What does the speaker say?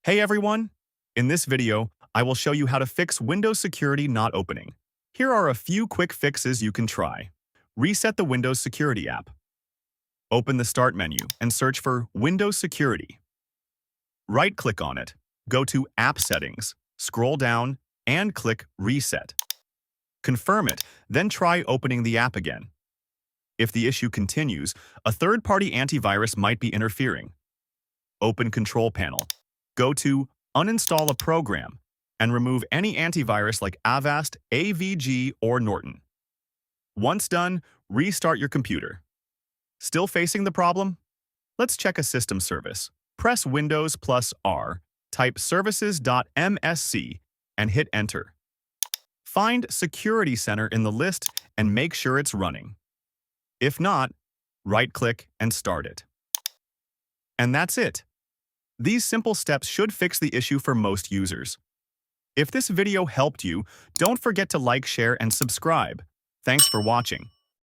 Hey everyone! In this video, I will show you how to fix Windows security not opening. Here are a few quick fixes you can try. Reset the Windows Security app. Open the Start menu and search for Windows Security. Right-click on it, go to App Settings, scroll down, and click Reset. Confirm it, then try opening the app again. If the issue continues, a third-party antivirus might be interfering. Open Control Panel. Go to Uninstall a program and remove any antivirus like Avast, AVG, or Norton. Once done, restart your computer. Still facing the problem? Let's check a system service. Press Windows plus R, type services.msc, and hit Enter. Find Security Center in the list and make sure it's running. If not, right-click and start it. And that's it. These simple steps should fix the issue for most users. If this video helped you, don't forget to like, share, and subscribe. Thanks for watching.